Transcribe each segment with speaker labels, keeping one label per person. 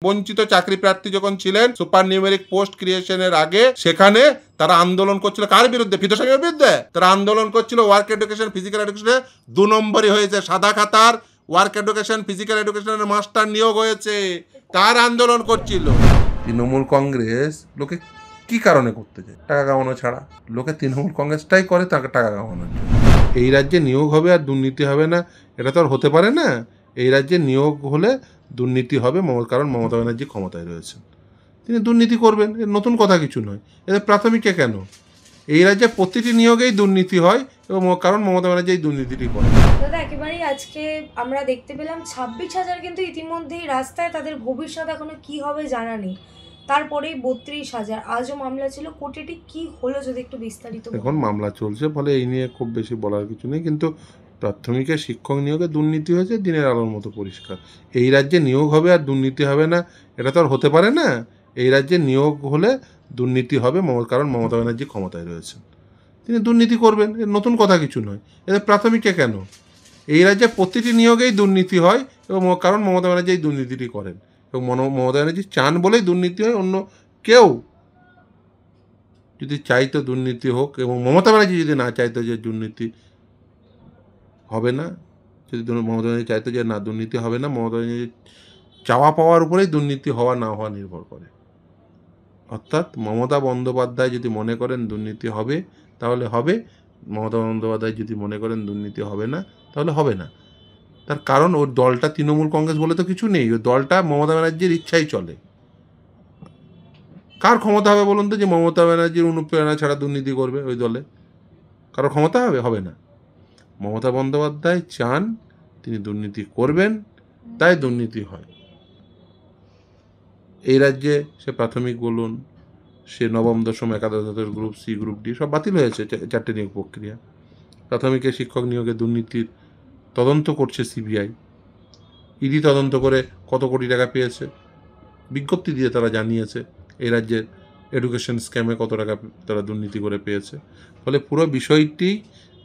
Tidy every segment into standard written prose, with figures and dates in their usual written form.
Speaker 1: বঞ্চিত চাকরি প্রার্থী যখন ছিলেন সুপার নিউমেরিক পোস্ট ক্রিয়েশনের আগে, সেখানে তারা আন্দোলন করছিল কার বিরুদ্ধে? ফিতোসামের বিরুদ্ধে। তারা আন্দোলন করছিল ওয়ার্ক এডুকেশন ফিজিক্যাল এডুকেশনে 2 নম্বরই হয়েছে। সাদা খাতার ওয়ার্ক এডুকেশন ফিজিক্যাল এডুকেশনের মাস্টার নিয়োগ হয়েছে, তার আন্দোলন করছিল। তৃণমূল কংগ্রেস লোকে কি কারণে করতে চায়? টাকা কামানো ছাড়া। লোকে তৃণমূল কংগ্রেসটাই করে তাকে টাকা কামানোর জন্য। এই রাজ্যে নিয়োগ হবে আর দুর্নীতি হবে না, এটা তো আর হতে পারে না। এই রাজ্যে নিয়োগ হলে দুর্নীতি হবে, কারণ মমতা ব্যানার্জি ক্ষমতায় রয়েছেন, তিনি দুর্নীতি করবেন। এর নতুন কথা কিছু নয়। এদের প্রাথমিকে কেন? এই রাজ্যে প্রতিটি নিয়োগেই দুর্নীতি হয় এবং কারণ মমতা ব্যানার্জি এই দুর্নীতিটি করে।
Speaker 2: দাদা, একেবারেই আজকে আমরা দেখতে পেলাম 26,000 কিন্তু ইতিমধ্যেই রাস্তায়, তাদের ভবিষ্যৎ এখনো কি হবে জানা নেই। তারপরেই 32,000 আজও মামলা ছিল কোর্টে, কি হলো যদি একটু বিস্তারিত।
Speaker 1: এখন মামলা চলছে, ফলে এই নিয়ে খুব বেশি বলার কিছু নেই, কিন্তু প্রাথমিকে শিক্ষক নিয়োগে দুর্নীতি হয়েছে দিনের আলোর মতো পরিষ্কার। এই রাজ্যে নিয়োগ হবে আর দুর্নীতি হবে না, এটা তো আর হতে পারে না। এই রাজ্যে নিয়োগ হলে দুর্নীতি হবে, কারণ মমতা ব্যানার্জি ক্ষমতায় রয়েছেন, তিনি দুর্নীতি করবেন। এর নতুন কথা কিছু নয়। এদের প্রাথমিকে কেন? এই রাজ্যে প্রতিটি নিয়োগেই দুর্নীতি হয় এবং কারণ মমতা ব্যানার্জি এই দুর্নীতিটি করেন এবং মমতা ব্যানার্জি চান বলেই দুর্নীতি হয়। অন্য কেউ যদি চাইতো দুর্নীতি হোক এবং মমতা ব্যানার্জি যদি না চাইতো যে দুর্নীতি হবে না, যদি মমতা ব্যানার্জি চাইতো যে না দুর্নীতি হবে না, মমতা ব্যানার্জি চাওয়া পাওয়ার উপরেই দুর্নীতি হওয়া না হওয়া নির্ভর করে। অর্থাৎ মমতা বন্দ্যোপাধ্যায় যদি মনে করেন দুর্নীতি হবে তাহলে হবে, মমতা বন্দ্যোপাধ্যায় যদি মনে করেন দুর্নীতি হবে না তাহলে হবে না। তার কারণ ওর দলটা তৃণমূল কংগ্রেস বলে তো কিছু নেই, ওই দলটা মমতা ব্যানার্জির ইচ্ছাই চলে। কার ক্ষমতা হবে বলুন তো যে মমতা ব্যানার্জির অনুপ্রেরণা ছাড়া দুর্নীতি করবে ওই দলে? কারো ক্ষমতা হবে? হবে না। মমতা বন্দ্যোপাধ্যায় চান তিনি দুর্নীতি করবেন, তাই দুর্নীতি হয়। এই রাজ্যে সে প্রাথমিক বলুন, সে নবম দশম একাদশ দ্বাদশ গ্রুপ সি গ্রুপ ডি সব বাতিল হয়েছে 4টে নিয়োগ প্রক্রিয়া। প্রাথমিকে শিক্ষক নিয়োগে দুর্নীতির তদন্ত করছে সিবিআই, ইডি তদন্ত করে কত কোটি টাকা পেয়েছে বিজ্ঞপ্তি দিয়ে তারা জানিয়েছে। এই রাজ্যের এডুকেশন স্ক্যামে কত টাকা তারা দুর্নীতি করে পেয়েছে। ফলে পুরো বিষয়টি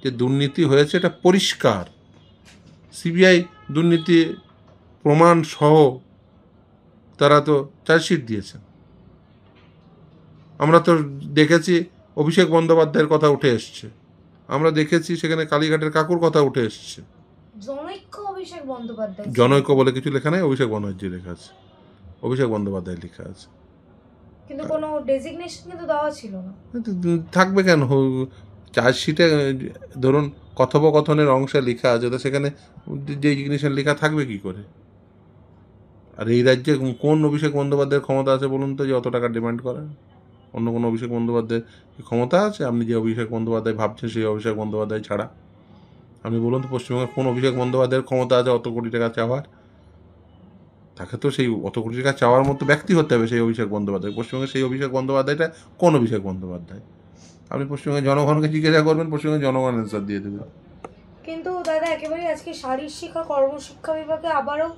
Speaker 1: যে দুর্নীতি হয়েছে এটা পরিষ্কার। সিবিআই দুর্নীতি প্রমাণ সহ তারা তো চার্জশিট দিয়েছে। আমরা তো দেখেছি অভিষেক বন্দ্যোপাধ্যায়ের কথা উঠে এসছে, আমরা দেখেছি সেখানে কালীঘাটের কাকুর কথা উঠে এসছে। জনৈক বলে কিছু লেখা নেই, অভিষেক ব্যানার্জি লেখা আছে, অভিষেক বন্দ্যোপাধ্যায় লেখা আছে,
Speaker 2: কিন্তু কোনো ডেজিগনেশন কিন্তু দেওয়া ছিল না।
Speaker 1: থাকবে কেন? চার্জশিটে ধরুন কথোপকথনের অংশে লেখা আছে, তো সেখানে ডেজিগনেশন লেখা থাকবে কি করে? আর এই রাজ্যে কোন অভিষেক বন্দ্যোপাধ্যায়ের ক্ষমতা আছে বলুন তো যে অত টাকা ডিমান্ড করেন? অন্য কোনো অভিষেক বন্দ্যোপাধ্যায়ের ক্ষমতা আছে? আপনি যে অভিষেক বন্দ্যোপাধ্যায় ভাবছেন সেই অভিষেক বন্দ্যোপাধ্যায় ছাড়া আপনি বলুন তো পশ্চিমবঙ্গের কোন অভিষেক বন্দ্যোপাধ্যায়ের ক্ষমতা আছে অত কোটি টাকা চাওয়ার? তাকে তো সেই অত কোটি টাকা চাওয়ার মতো ব্যক্তি হতে হবে সেই অভিষেক বন্দ্যোপাধ্যায়। পশ্চিমবঙ্গের সেই অভিষেক বন্দ্যোপাধ্যায়টা কোন অভিষেক বন্দ্যোপাধ্যায়? আপনি পশ্চিমবঙ্গের জনগণকে জিজ্ঞাসা করবেন, পশ্চিমবঙ্গের জনগণ অ্যান্সার দিয়ে দেবে।
Speaker 2: কিন্তু দাদা, একেবারে আজকে শারীরিক শিক্ষা কর্মশিক্ষা বিভাগে আবারও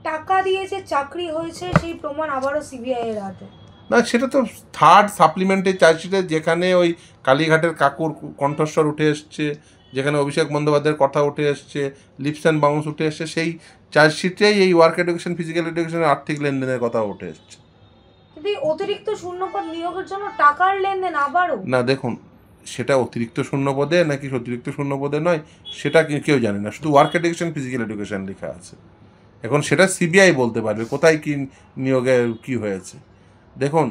Speaker 2: টাকা দিয়েছে, চাকরি হয়েছে, সেই প্রমাণ আবারও সিবিআই এর হাতে।
Speaker 1: না, সেটা তো থার্ড সাপ্লিমেন্টের চার্জশিটে, যেখানে ওই কালীঘাটের কাকুর কণ্ঠস্বর উঠে এসছে, যেখানে অভিষেক বন্দ্যোপাধ্যায়ের কথা উঠে এসছে, লিপস অ্যান্ড বাউন্স উঠে এসছে, সেই চার্জশিটেই এই ওয়ার্ক এডুকেশন ফিজিক্যাল এডুকেশনের আর্থিক লেনদেনের কথা উঠে এসছে।
Speaker 2: কিন্তু অতিরিক্ত শূন্যপদ নিয়োগের জন্য টাকার লেনদেন আবারও।
Speaker 1: না দেখুন, সেটা অতিরিক্ত শূন্যপদে নাকি অতিরিক্ত শূন্যপদে নয় সেটা কেউ জানে না, শুধু ওয়ার্ক এডুকেশন ফিজিক্যাল এডুকেশন লেখা আছে। এখন সেটা সিবিআই বলতে পারবে কোথায় কি নিয়োগে কি হয়েছে। দেখুন,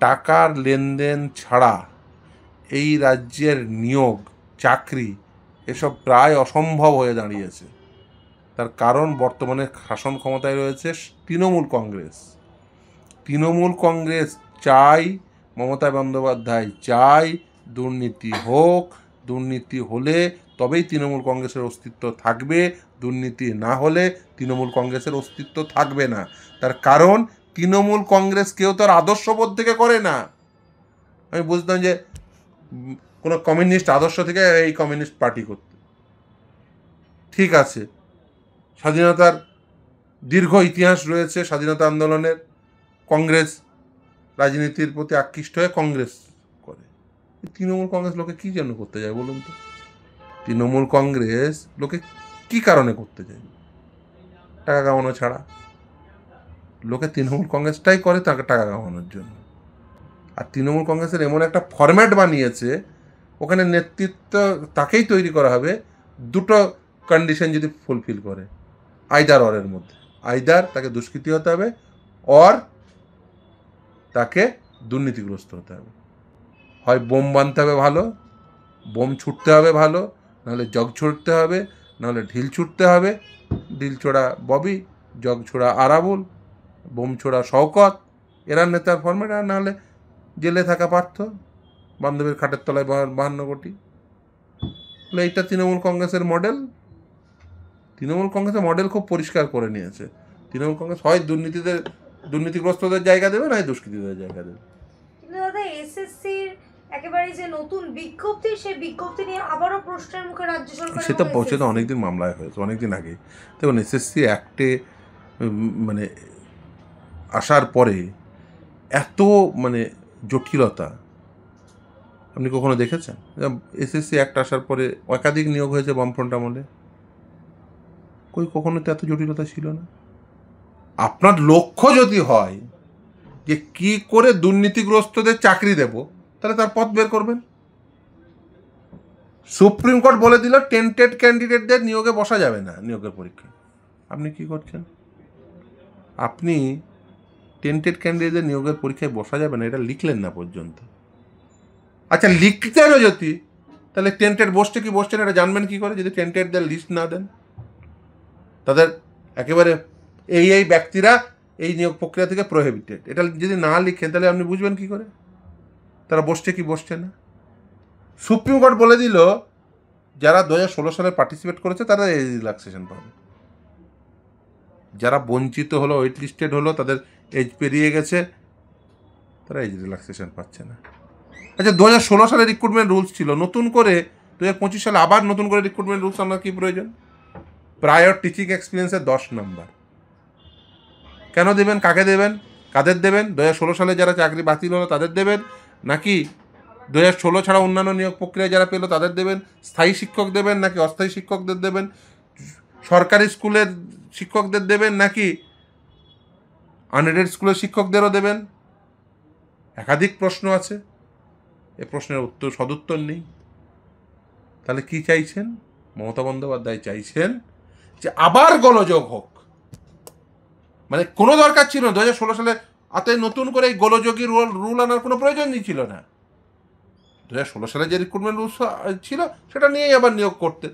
Speaker 1: টাকার লেনদেন ছাড়া এই রাজ্যের নিয়োগ, চাকরি এসব প্রায় অসম্ভব হয়ে দাঁড়িয়েছে। তার কারণ বর্তমানে শাসন ক্ষমতায় রয়েছে তৃণমূল কংগ্রেস। তৃণমূল কংগ্রেস চাই, মমতা বন্দ্যোপাধ্যায় চাই দুর্নীতি হোক, দুর্নীতি হলে তবেই তৃণমূল কংগ্রেসের অস্তিত্ব থাকবে, দুর্নীতি না হলে তৃণমূল কংগ্রেসের অস্তিত্ব থাকবে না। তার কারণ তৃণমূল কংগ্রেস কেউ তার আদর্শবোধ থেকে করে না। আমি বুঝতাম যে কোনো কমিউনিস্ট আদর্শ থেকে এই কমিউনিস্ট পার্টি করতে, ঠিক আছে, স্বাধীনতার দীর্ঘ ইতিহাস রয়েছে, স্বাধীনতা আন্দোলনের কংগ্রেস রাজনীতির প্রতি আকৃষ্ট হয়ে কংগ্রেস করে। তৃণমূল কংগ্রেস লোকে কী জন্য করতে যায় বলুন তো? তৃণমূল কংগ্রেস লোকে কি কারণে করতে যায়? টাকা কামানো ছাড়া। লোকে তৃণমূল কংগ্রেসটাই করে তাকে টাকা কামানোর জন্য। আর তৃণমূল কংগ্রেসের এমন একটা ফরম্যাট বানিয়েছে, ওখানে নেতৃত্ব তাকেই তৈরি করা হবে দুটো কন্ডিশন যদি ফুলফিল করে, আইদার অরের মধ্যে। আইদার তাকে দুষ্কৃতী হতে হবে, অর তাকে দুর্নীতিগ্রস্ত হতে হবে। হয় বোম বাঁধতে হবে ভালো, বোম ছুটতে হবে ভালো, নাহলে জগ ছুটতে হবে, নাহলে ঢিল ছুটতে হবে। ঢিল ছোড়া ববি, জগ ছোড়া আরাবুল, বোম ছোড়া শওকত, এরা নেতার ফরম্যাট। আর নাহলে জেলে থাকা পার্থ, বান্ধবীর খাটের তলায় 52 কোটি। এইটা তৃণমূল কংগ্রেসের মডেল। তৃণমূল কংগ্রেসের মডেল খুব পরিষ্কার করে নিয়েছে। তৃণমূল কংগ্রেস হয় দুর্নীতিগ্রস্তদের জায়গা দেবে, নয় দুষ্কৃতীদের জায়গা দেবে।
Speaker 2: কিন্তু দাদা এসএসসির একেবারে যে নতুন বিজ্ঞপ্তি, সেই বিজ্ঞপ্তি নিয়ে আবারও প্রশ্নের মুখে রাজ্য সরকার।
Speaker 1: সেটা অনেকদিন মামলায় হয়েছে, অনেকদিন আগে। দেখুন, এসএসসি অ্যাক্টে মানে আসার পরে এত জটিলতা আপনি কখনো দেখেছেন? এসএসসি অ্যাক্ট আসার পরে একাধিক নিয়োগ হয়েছে বামফ্রন্ট আমলে, কখনো তো এত জটিলতা ছিল না। আপনার লক্ষ্য যদি হয় যে কি করে দুর্নীতিগ্রস্তদের চাকরি দেব, তাহলে তার পথ বের করবেন। সুপ্রিম কোর্ট বলে দিল টেন্টেড ক্যান্ডিডেটদের নিয়োগে বসা যাবে না নিয়োগের পরীক্ষায়। আপনি কি করছেন? আপনি টেন্টেড ক্যান্ডিডেটদের নিয়োগের পরীক্ষায় বসা যাবে না এটা লিখলেন না পর্যন্ত। আচ্ছা, লিখতে হবে যদি, তাহলে টেন্টেড বসছে কি বসছে না এটা জানবেন কি করে যদি টেন্টেডদের লিস্ট না দেন? তাদের একেবারে এই ব্যক্তিরা এই নিয়োগ প্রক্রিয়া থেকে প্রোহিবিটেড, এটা যদি না লিখেন তাহলে আপনি বুঝবেন কি করে তারা বসছে কি বসছে না? সুপ্রিম কোর্ট বলে দিল যারা 2016 সালে পার্টিসিপেট করেছে তারা এজ রিল্যাক্সেশন পাবে, যারা বঞ্চিত হলো, ওয়েট লিস্টেড হলো, তাদের এজ পেরিয়ে গেছে, তারা এজ রিল্যাক্সেশন পাচ্ছে না। আচ্ছা, 2016 সালে রিক্রুটমেন্ট রুলস ছিল, নতুন করে 2025 সালে আবার নতুন করে রিক্রুটমেন্ট রুলস আনার কি প্রয়োজন? প্রায়র টিচিং এক্সপিরিয়েন্সের 10 নম্বর কেন দেবেন? কাকে দেবেন? কাদের দেবেন? 2016 সালে যারা চাকরি বাতিল হলো তাদের দেবেন, নাকি 2016 ছাড়া অন্যান্য নিয়োগ প্রক্রিয়ায় যারা পেলো তাদের দেবেন? স্থায়ী শিক্ষক দেবেন নাকি অস্থায়ী শিক্ষকদের দেবেন? সরকারি স্কুলের শিক্ষকদের দেবেন নাকি আনএডেড স্কুলের শিক্ষকদেরও দেবেন? একাধিক প্রশ্ন আছে, এ প্রশ্নের সদুত্তর নেই। তাহলে কি চাইছেন? মমতা বন্দ্যোপাধ্যায় চাইছেন যে আবার গোলযোগ হোক। কোনো দরকার ছিল না 2016 সালে অতএব নতুন করে এই গোলযোগী রুল আনার কোনো প্রয়োজনই ছিল না। 2016 সালে যে রিক্রুটমেন্ট রুলস ছিল সেটা নিয়েই আবার নিয়োগ করতে।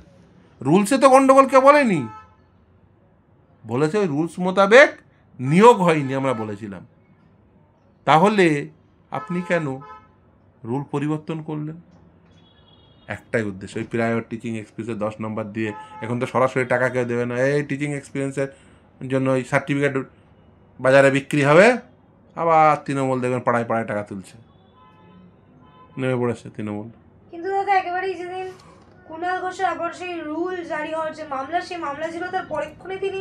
Speaker 1: রুলসে তো গন্ডগোল কেউ বলেনি, বলেছে ওই রুলস মোতাবেক নিয়োগ হয়নি, আমরা বলেছিলাম। তাহলে আপনি কেন রুল পরিবর্তন করলেন? একটাই উদ্দেশ্য, ওই প্রায়র টিচিং এক্সপিরিয়েন্সের 10 নম্বর দিয়ে। এখন তো সরাসরি টাকা কেউ দেবে না, এই টিচিং এক্সপিরিয়েন্সের জন্য ওই সার্টিফিকেট বাজারে বিক্রি হবে, আবার তৃণমূল দেখবেন পাড়ায় পাড়ায় টাকা তুলছে, নেমে পড়েছে তৃণমূল।
Speaker 2: কিন্তু দাদা একেবারেই যেদিন কুণাল ঘোষের আবার সেই রুল জারি হওয়ার যে মামলা, সেই মামলা ছিল, তার পরেক্ষণে তিনি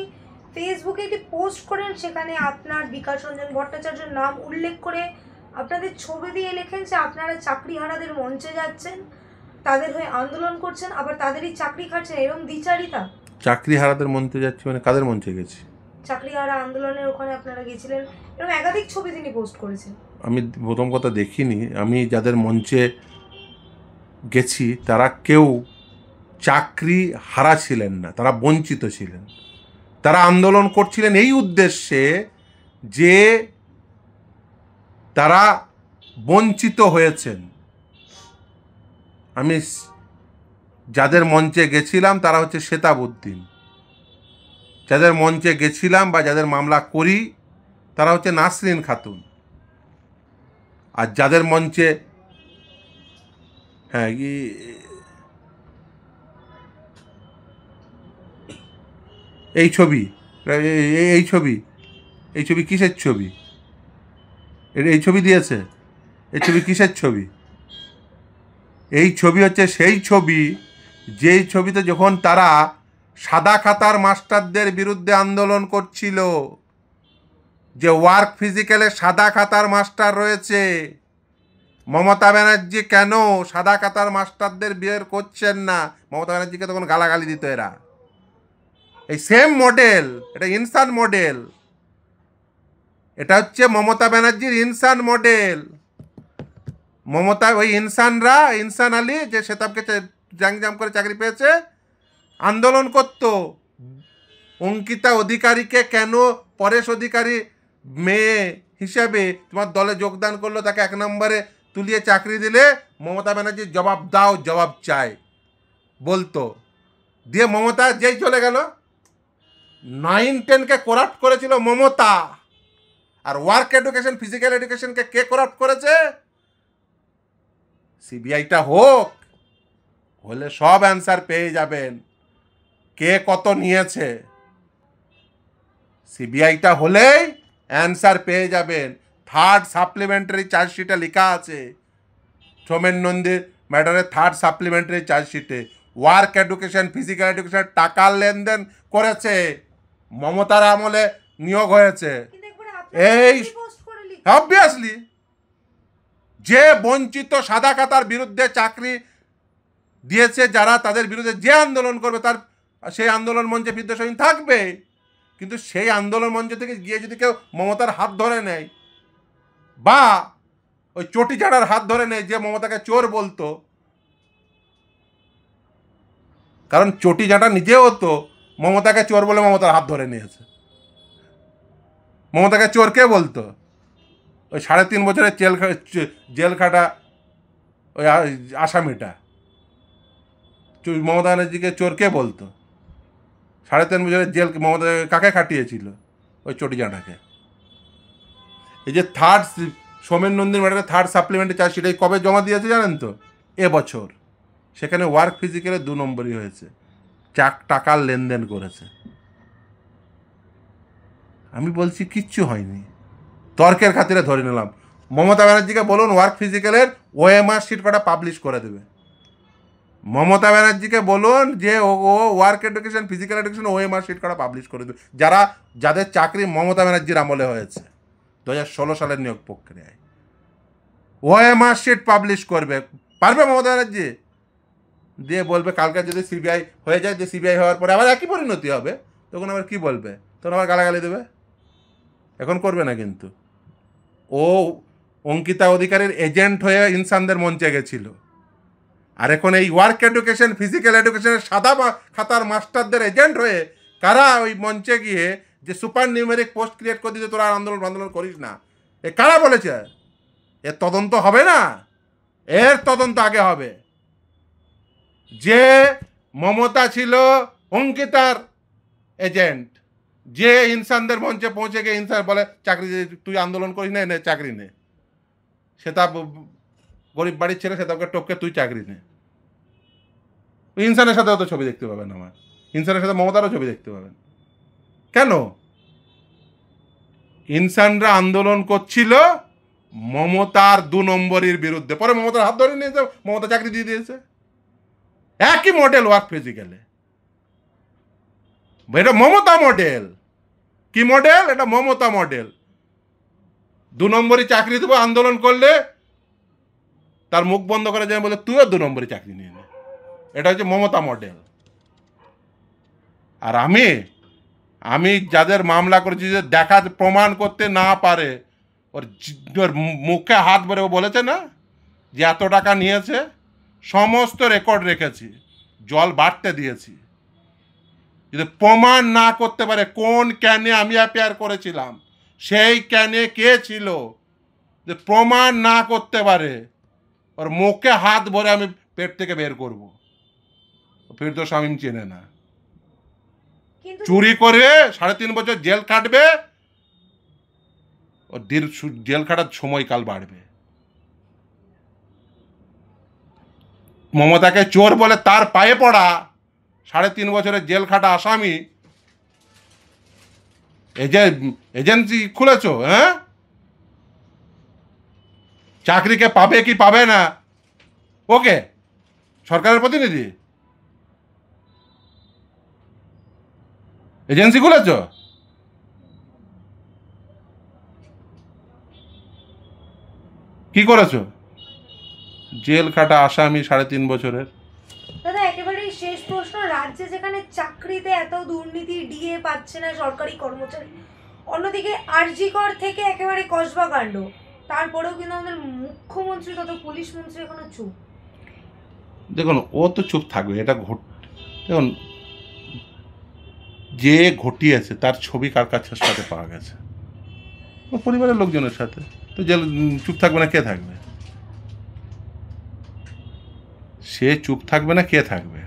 Speaker 2: ফেসবুকে একটি পোস্ট করেন, সেখানে আপনার বিকাশ রঞ্জন ভট্টাচার্যের নাম উল্লেখ করে আপনাদের ছবি দিয়ে লেখেন যে আপনারা চাকরিহারাদের মঞ্চে যাচ্ছেন, তাদের হয়ে আন্দোলন করছেন, আবার তাদেরই চাকরি খাচ্ছেন। এরকম দ্বিচারিতা।
Speaker 1: চাকরিহারাদের মঞ্চে যাচ্ছি কাদের মঞ্চে গেছি?
Speaker 2: চাকরিহারা আন্দোলনের ওখানে আপনারা গেছিলেন, এরকম একাধিক ছবি তিনি পোস্ট করেছেন।
Speaker 1: আমি প্রথম কথা দেখিনি, আমি যাদের মঞ্চে গেছি তারা কেউ চাকরি হারা ছিলেন না, তারা বঞ্চিত ছিলেন। তারা আন্দোলন করছিলেন এই উদ্দেশ্যে যে তারা বঞ্চিত হয়েছেন। আমি যাদের মঞ্চে গেছিলাম তারা হচ্ছে শ্বেতাবুদ্দিন, যাদের মঞ্চে গেছিলাম বা যাদের মামলা করি তারা হচ্ছে নাসরিন খাতুন, আর যাদের মঞ্চে এই ছবি কিসের ছবি? এই ছবি দিয়েছে, এই ছবি কিসের ছবি? এই ছবি হচ্ছে সেই ছবি যেই ছবিতে যখন তারা সাদা খাতার মাস্টারদের বিরুদ্ধে আন্দোলন করছিল, যে ওয়ার্ক ফিজিক্যালে সাদা খাতার মাস্টার রয়েছে, মমতা ব্যানার্জি কেন সাদা খাতার মাস্টারদের বের করছেন না? মমতা ব্যানার্জিকে তখন গালাগালি দিত এরা। এই সেম মডেল, এটা ইনসান মডেল। এটা হচ্ছে মমতা ব্যানার্জির ইনসান মডেল। মমতা ওই ইনসান আলী যে শেতাবকে জাম করে চাকরি পেয়েছে, আন্দোলন করত অঙ্কিতা অধিকারীকে কেন পরেশ অধিকারী মেয়ে হিসাবে তোমার দলে যোগদান করলো, তাকে 1 নম্বরে তুলিয়ে চাকরি দিলে মমতা ব্যানার্জি জবাব দাও, জবাব চাই বলতো। দিয়ে মমতা যেই চলে গেল, 9-10কে করাপ্ট করেছিল মমতা। আর ওয়ার্ক এডুকেশন, ফিজিক্যাল এডুকেশনকে কে করাপ্ট করেছে? সিবিআইটা হোক, হলে সব অ্যান্সার পেয়ে যাবেন কে কত নিয়েছে। সিবিআইটা হলেই অ্যান্সার পেয়ে যাবেন। 3rd সাপ্লিমেন্টারি চার্জশিটে লেখা আছে, সোমেন নন্দীর ম্যাটারে 3rd সাপ্লিমেন্টারি চার্জশিটে ওয়ার্ক এডুকেশন, ফিজিক্যাল এডুকেশন টাকার লেনদেন করেছে, মমতার আমলে নিয়োগ হয়েছে। এই অবভিয়াসলি যে বঞ্চিত সাদা খাতার বিরুদ্ধে চাকরি দিয়েছে যারা, তাদের বিরুদ্ধে যে আন্দোলন করবে তার সেই আন্দোলন মঞ্চে বিদ্বেষহীন থাকবে। কিন্তু সেই আন্দোলন মঞ্চ থেকে গিয়ে যদি কেউ মমতার হাত ধরে নেয় বা ওই চটি ঝাড়ার হাত ধরে নেয় যে মমতাকে চোর বলতো, কারণ চটি ঝাঁটা নিজেও তো মমতাকে চোর বলে মমতার হাত ধরে নিয়েছে। মমতাকে চোর কে বলতো? ওই 3.5 বছরের জেল খাটা ওই আসামিটা মমতা ব্যানার্জিকে চোর কে বলতো? 3.5 বছরের জেল মমতা কাকে খাটিয়েছিল? ওই চটি জাঁটাকে। এই যে 3rd সোমেন নন্দীর ম্যাটারে 3rd সাপ্লিমেন্টারি চার্জশিট এই কবে জমা দিয়েছে জানেন তো? এবছর। সেখানে ওয়ার্ক ফিজিক্যালে 2 নম্বরই হয়েছে, টাকার লেনদেন করেছে। আমি বলছি কিচ্ছু হয়নি, তর্কের খাতিরে ধরে নিলাম। মমতা ব্যানার্জিকে বলুন ওয়ার্ক ফিজিক্যালের ওএমআর শিট কটা পাবলিশ করে দেবে। মমতা ব্যানার্জিকে বলুন যে ও work education, physical education OMR sheet কটা পাবলিশ করে দেবে, যাদের চাকরি মমতা ব্যানার্জির আমলে হয়েছে 2016 সালের নিয়োগ প্রক্রিয়ায়। ওএমআর শিট পাবলিশ করবে, পারবে মমতা ব্যানার্জি? দিয়ে বলবে কালকে যদি সিবিআই হয়ে যায়, যে সিবিআই হওয়ার পরে আবার একই পরিণতি হবে, তখন আবার কি বলবে? তখন আবার গালাগালি দেবে। এখন করবে না। কিন্তু ও অঙ্কিতা অধিকারীর এজেন্ট হয়ে ইনসানদের মঞ্চে গেছিল, আর এখন এই ওয়ার্ক এডুকেশন, ফিজিক্যাল এডুকেশনের সাদা খাতার মাস্টারদের এজেন্ট হয়ে কারা ওই মঞ্চে গিয়ে যে সুপার নিউমেরিক পোস্ট ক্রিয়েট করে দিতে তোরা আন্দোলন করিস না, এ কারা বলেছে? এর তদন্ত হবে না? এর তদন্ত আগে হবে। যে মমতা ছিল অঙ্কিতার এজেন্ট, যে ইনসানদের মঞ্চে পৌঁছে গিয়ে ইনসান বলে চাকরি তুই আন্দোলন করিস না, চাকরি নে, সেটা গরিব বাড়ির ছেলে, সেটাকে টপকে তুই চাকরি নে। ইনসানের সাথেও তো ছবি দেখতে পাবেন, আমার ইনসানের সাথে মমতারও ছবি দেখতে পাবেন। কেন? ইনসানরা আন্দোলন করছিল মমতার 2 নম্বরের বিরুদ্ধে, পরে মমতার হাত ধরে নিয়েছে, মমতা চাকরি দিয়ে দিয়েছে। একই মডেল ওয়ার্ক ফিজিক্যালে, এটা মমতা মডেল। কি মডেল? এটা মমতা মডেল। 2 নম্বরই চাকরি দেবো, আন্দোলন করলে তার মুখ বন্ধ করে যায়, বলে তুইও 2 নম্বরই চাকরি নিয়ে নে। এটা হচ্ছে মমতা মডেল। আর আমি যাদের মামলা করেছি, যে দেখা প্রমাণ করতে না পারে, ওর মুখে হাত ভরে ও বলেছে না যে এত টাকা নিয়েছে, সমস্ত রেকর্ড রেখেছি, জল বাড়তে দিয়েছি। যদি প্রমাণ না করতে পারে কোন ক্যানে আমি অ্যাপিয়ার করেছিলাম, সেই ক্যানে কে ছিল, যে প্রমাণ না করতে পারে, ওর মুখে হাত ভরে আমি পেট থেকে বের করব। ফিরদৌস শামীম চেনে না, চুরি করে 3.5 বছর জেল কাটবে, ওর জেল কাটার সময়কাল বাড়বে। মমতাকে চোর বলে তার পায়ে পড়া 3.5 বছরের জেল খাটা আসামি, এজেন্সি খুলেছ, হ্যাঁ? চাকরিকে পাবে কি পাবে না, ওকে সরকারের প্রতিনিধি এজেন্সি খুলেছ? কি করেছ? জেল খাটা আসামি 3.5 বছরের।
Speaker 2: দাদা একেবারেই শেষ প্রশ্ন, রাজ্যে যেখানে চাকরিতে এত দুর্নীতি, ডিএ পাচ্ছে না সরকারি কর্মচারী, অন্যদিকে আরজিকর থেকে একেবারে কসবা কাণ্ড, তারপরেও কিন্তু আমাদের মুখ্যমন্ত্রী তথা পুলিশ মন্ত্রী এখনো চুপ।
Speaker 1: দেখুন ও তো চুপ থাকবে, এটা দেখুন যে ঘটিয়েছে তার ছবি কার কাছে সাথে পাওয়া গেছে, ও পরিবারের লোকজনের সাথে, তো যে চুপ থাকবে না কে থাকবে? সে চুপ থাকবে না কে থাকবে?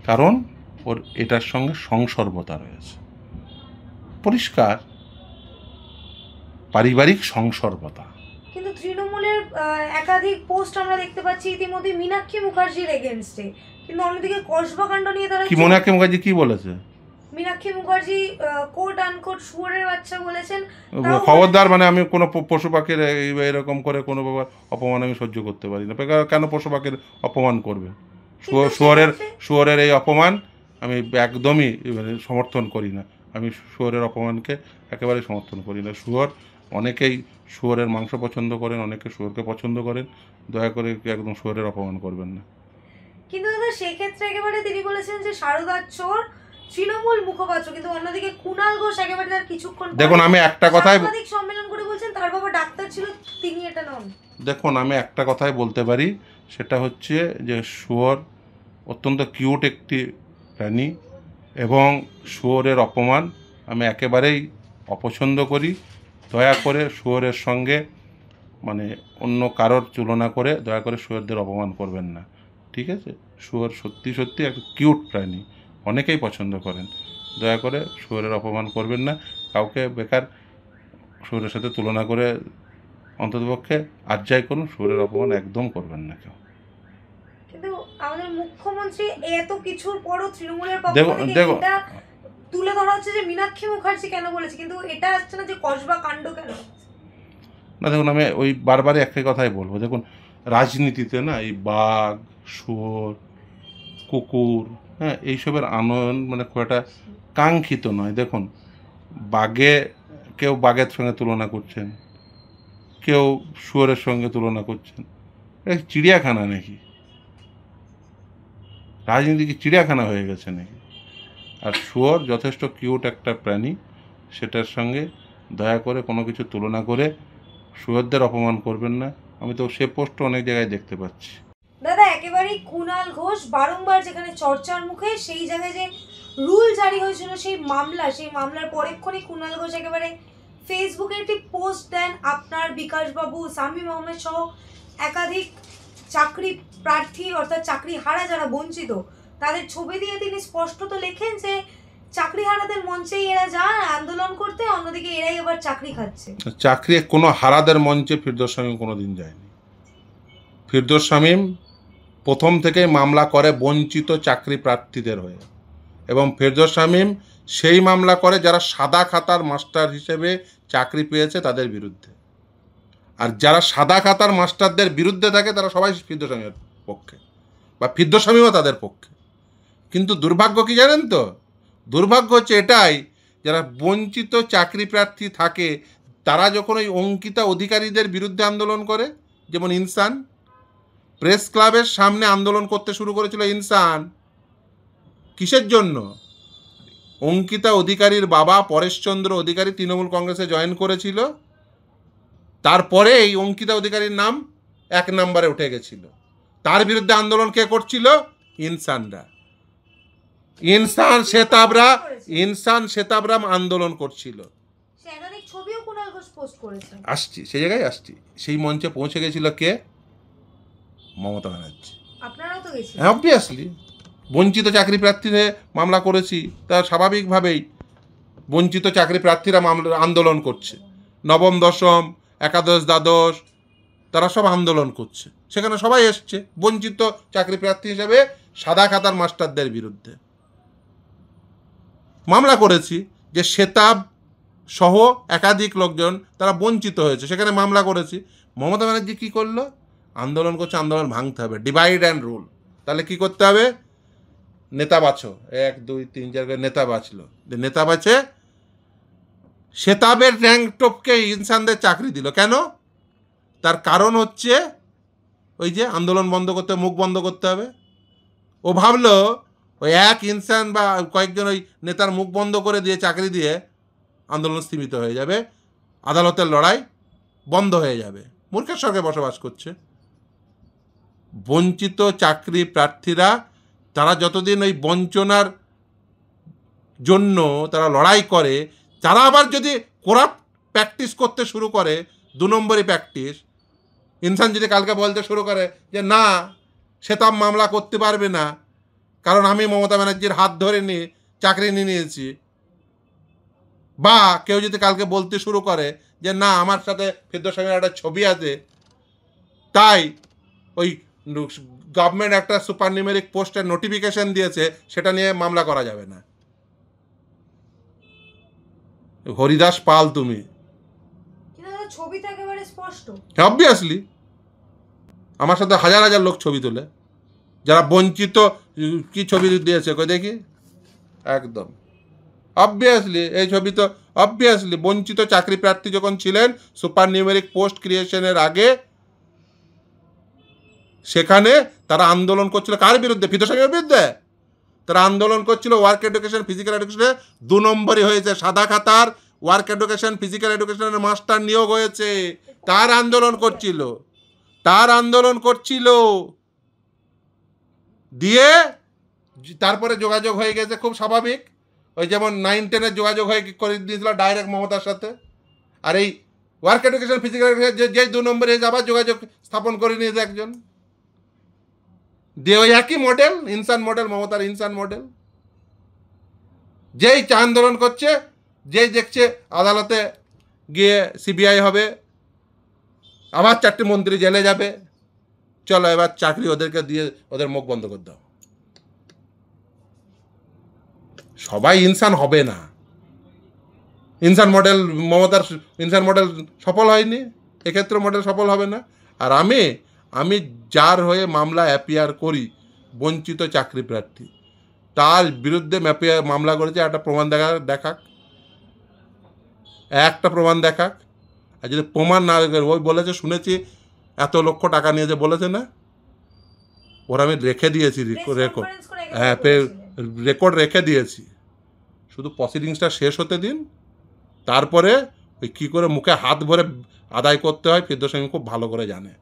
Speaker 1: কারণ ওর এটার সঙ্গে সংসর্গতা রয়েছে, পরিষ্কার পারিবারিক সংসর্গতা।
Speaker 2: কিন্তু তৃণমূলের একাধিক পোস্ট আমরা দেখতে পাচ্ছি ইতিমধ্যে মীনাক্ষী মুখার্জির এগেনস্টে, কিন্তু অন্যদিকে কসবা কাণ্ড নিয়ে তারা
Speaker 1: কি মীনাক্ষী মুখার্জি কি বলেছে?
Speaker 2: মীনাক্ষী মুখার্জি কোট আনকোট শুয়োরের বাচ্চা বলেছেন।
Speaker 1: খবরদার, মানে আমি কোনো পশু পাখির এরকম করে কোনো অপমান আমি সহ্য করতে পারি না। কেন পশু পাখির অপমান করবে? শুয়োরের এই অপমান আমি একদমই সমর্থন করি না। আমি শুয়োরের অপমানকে একেবারেই সমর্থন করি না। অনেকেই শুয়োরের মাংস পছন্দ করেন, অনেকে শুয়োরকে পছন্দ করেন, দয়া করে একদম শুয়োরের অপমান করবেন না।
Speaker 2: কিন্তু দাদা সেক্ষেত্রে একেবারে তিনি বলেছেন যে সারদার চোর তৃণমূল মুখপাত্র, কিন্তু অন্যদিকে কুণাল ঘোষ একেবারে তার কিছুক্ষণ
Speaker 1: দেখুন আমি একটা কথাই
Speaker 2: সম্মেলন করে বলছেন তার বাবা ডাক্তার ছিল, তিনি এটা নন।
Speaker 1: দেখুন আমি একটা কথাই বলতে পারি, সেটা হচ্ছে যে শুয়োর অত্যন্ত কিউট একটি প্রাণী, এবং শুয়োরের অপমান আমি একেবারেই অপছন্দ করি। দয়া করে শুয়োরের সঙ্গে মানে অন্য কারোর তুলনা করে দয়া করে শুয়োরদের অপমান করবেন না, ঠিক আছে? শুয়োর সত্যি সত্যি একটা কিউট প্রাণী, অনেকেই পছন্দ করেন। দয়া করে শুয়োরের অপমান করবেন না, কাউকে বেকার শুয়োরের সাথে তুলনা করে অন্ততপক্ষে আজ্ঞাই করুন, শুয়োরের অপমান একদম করবেন না কেউ।
Speaker 2: কিন্তু আমাদের মুখ্যমন্ত্রী এত কিছুর পরও তৃণমূলের পক্ষ থেকে এটা তুলে ধরা হচ্ছে যে মীনাক্ষী মুখার্জি কেন বলেছে, কিন্তু এটা আসছে না যে কসবা কাণ্ড কেন।
Speaker 1: না দেখুন আমি ওই বারবারই একটাই কথাই বলবো, দেখুন রাজনীতিতে না এই বাঘ, শুয়োর, কুকুর, হ্যাঁ এইসবের আনয়ন মানে খুব একটা কাঙ্ক্ষিত নয়। দেখুন কেউ বাঘের সঙ্গে তুলনা করছেন, কেউ শুয়োরের সঙ্গে তুলনা করছেন, এটা চিড়িয়াখানা নাকি? রাজনীতি কি চিড়িয়াখানা হয়ে গেছে নাকি? আর শুয়োর যথেষ্ট কিউট একটা প্রাণী, সেটার সঙ্গে দয়া করে কোনো কিছু তুলনা করে শুয়োরদের অপমান করবেন না। আমি তো সে পোস্ট অনেক জায়গায় দেখতে পাচ্ছি।
Speaker 2: দাদা একেবারেই কুণাল ঘোষ বারংবার যেখানে চর্চার মুখে, সেই জায়গায় যে রুল জারি হয়েছিল সেই মামলার পরেক্ষণই কুণাল ঘোষ একেবারে ফেসবুকে একটি পোস্ট দেন। আপনার বিকাশবাবু, শামীম আহমেদ সহ একাধিক চাকরি প্রার্থী অর্থাৎ চাকরি হারা যারা বঞ্চিত তাদের ছবি দিয়ে তিনি স্পষ্টত লেখেন যে চাকরি হারাদের মঞ্চেই এরা যায় আন্দোলন করতে, অন্যদিকে এরাই আবার চাকরি খাচ্ছে।
Speaker 1: চাকরি কোনো হারাদের মঞ্চে ফিরদৌস শামীম কোনোদিন যায়নি। ফিরদৌস শামীম প্রথম থেকে মামলা করে বঞ্চিত চাকরি প্রার্থীদের হয়ে, এবং ফিরদৌস শামীম সেই মামলা করে যারা সাদা খাতার মাস্টার হিসেবে চাকরি পেয়েছে তাদের বিরুদ্ধে। আর যারা সাদা খাতার মাস্টারদের বিরুদ্ধে থাকে তারা সবাই ফিরদৌস শামীমের পক্ষে, বা ফিরদৌস শামীমও তাদের পক্ষে। কিন্তু দুর্ভাগ্য কি জানেন তো? দুর্ভাগ্য হচ্ছে এটাই, যারা বঞ্চিত চাকরি প্রার্থী থাকে তারা যখন ওই অঙ্কিতা অধিকারীদের বিরুদ্ধে আন্দোলন করে, যেমন ইনসান প্রেস ক্লাবের সামনে আন্দোলন করতে শুরু করেছিল ইনসান, কিসের জন্য? অঙ্কিতা অধিকারীর বাবা পরেশচন্দ্র অধিকারী তৃণমূল কংগ্রেসে জয়েন করেছিল, তারপরে এই অঙ্কিতা অধিকারীর নাম 1 নম্বরে উঠে গেছিল। তার বিরুদ্ধে আন্দোলন কে করছিল? ইনসানরা। ইনসান শেতাবরাম আন্দোলন করছিল। আসছি সেই জায়গায় আসছি, সেই মঞ্চে পৌঁছে গেছিল কে? মমতা ব্যানার্জি।
Speaker 2: আপনারাও তো গেছিলেন।
Speaker 1: অবভিয়াসলি বঞ্চিত চাকরি প্রার্থীদের মামলা করেছি, তার স্বাভাবিকভাবেই বঞ্চিত চাকরি প্রার্থীরা আন্দোলন করছে। নবম দশম একাদশ দ্বাদশ তারা সব আন্দোলন করছে, সেখানে সবাই এসছে বঞ্চিত চাকরি প্রার্থী হিসেবে সাদা খাতার মাস্টারদের বিরুদ্ধে। মামলা করেছি যে শেতাব সহ একাধিক লোকজন তারা বঞ্চিত হয়েছে, সেখানে মামলা করেছি। মমতা ব্যানার্জি কী করলো? আন্দোলন করছে, আন্দোলন ভাঙতে হবে, ডিভাইড অ্যান্ড রুল। তাহলে কি করতে হবে? নেতা বাছো, 1 2 3 4 করে নেতা বাছলো, নেতা বাছে শেতাবের র্যাঙ্ক টপকে ইনসানদের চাকরি দিল। কেন? তার কারণ হচ্ছে ওই যে আন্দোলন বন্ধ করতে, মুখ বন্ধ করতে হবে। ও ভাবলো ওই এক ইনসান বা কয়েকজন ওই নেতার মুখ বন্ধ করে দিয়ে চাকরি দিয়ে আন্দোলন স্থিমিত হয়ে যাবে, আদালতের লড়াই বন্ধ হয়ে যাবে। মূর্খের সঙ্গে বসবাস করছে। বঞ্চিত চাকরি প্রার্থীরা তারা যতদিন ওই বঞ্চনার জন্য তারা লড়াই করে, তারা আবার যদি করাপ্ট প্র্যাকটিস করতে শুরু করে, 2 নম্বরই প্র্যাকটিস, ইনসান যদি কালকে বলতে শুরু করে যে না সে তো মামলা করতে পারবে না কারণ আমি মমতা ব্যানার্জির হাত ধরে নিয়ে চাকরি নিয়ে নিয়েছি, বা কেউ যদি কালকে বলতে শুরু করে যে না আমার সাথে ফেরদৌস শামীমের একটা ছবি আছে, তাই ওই গভর্নমেন্ট একটা সুপার নিউমেরিক পোস্টের নোটিফিকেশন দিয়েছে সেটা নিয়ে মামলা করা যাবে না। হরিদাস পাল তুমি,
Speaker 2: কিন্তু দাদা ছবি তো একেবারে স্পষ্ট।
Speaker 1: অবভিয়াসলি আমার সাথে হাজার হাজার লোক ছবি তোলে যারা বঞ্চিত। কি ছবি দিয়েছে কই দেখি, একদম অবভিয়াসলি এই ছবি তো অবভিয়াসলি বঞ্চিত চাকরি প্রার্থী যখন ছিলেন সুপার নিউমেরিক পোস্ট ক্রিয়েশনের আগে, সেখানে তারা আন্দোলন করছিল কার বিরুদ্ধে? ফেরদৌস শামীমের বিরুদ্ধে। তারা আন্দোলন করছিল ওয়ার্ক এডুকেশন ফিজিক্যাল এডুকেশনে 2 নম্বরই হয়েছে, সাদা খাতার ওয়ার্ক এডুকেশন ফিজিক্যাল এডুকেশনের মাস্টার নিয়োগ হয়েছে, তার আন্দোলন করছিল, তার আন্দোলন করছিল। দিয়ে তারপরে যোগাযোগ হয়ে গেছে খুব স্বাভাবিক, ওই যেমন 9-10-এর যোগাযোগ হয়ে করে দিয়েছিল ডাইরেক্ট মমতার সাথে। আর এই ওয়ার্ক এডুকেশন ফিজিক্যাল এডুকেশন যে 2 নম্বরে আবার যোগাযোগ স্থাপন করে নিয়েছে একজন, দিয়ে ওই একই মডেল, ইনসান মডেল, মমতার ইনসান মডেল। যেই আন্দোলন করছে, যেই দেখছে আদালতে গিয়ে সিবিআই হবে, আবার 4টে মন্ত্রী জেলে যাবে, চলো এবার চাকরি ওদেরকে দিয়ে ওদের মুখ বন্ধ করে দাও। সবাই ইনসান হবে না। ইনসান মডেল, মমতার ইনসান মডেল সফল হয়নি, এক্ষেত্রে মডেল সফল হবে না। আর আমি যার হয়ে মামলা অ্যাপিয়ার করি, বঞ্চিত চাকরি প্রার্থী, তার বিরুদ্ধে মামলা করেছে, একটা প্রমাণ দেখাক, একটা প্রমাণ দেখাক। আর যদি প্রমাণ না, ওই বলেছে শুনেছি এত লক্ষ টাকা নিয়েছে বলেছে না, ওরা আমি রেখে দিয়েছি রেকর্ড, হ্যাঁ রেকর্ড রেখে দিয়েছি। শুধু প্রসিডিংসটা শেষ হতে দিন, তারপরে ওই কী করে মুখে হাত ভরে আদায় করতে হয় ফেরদৌস শামীম খুব ভালো করে জানে।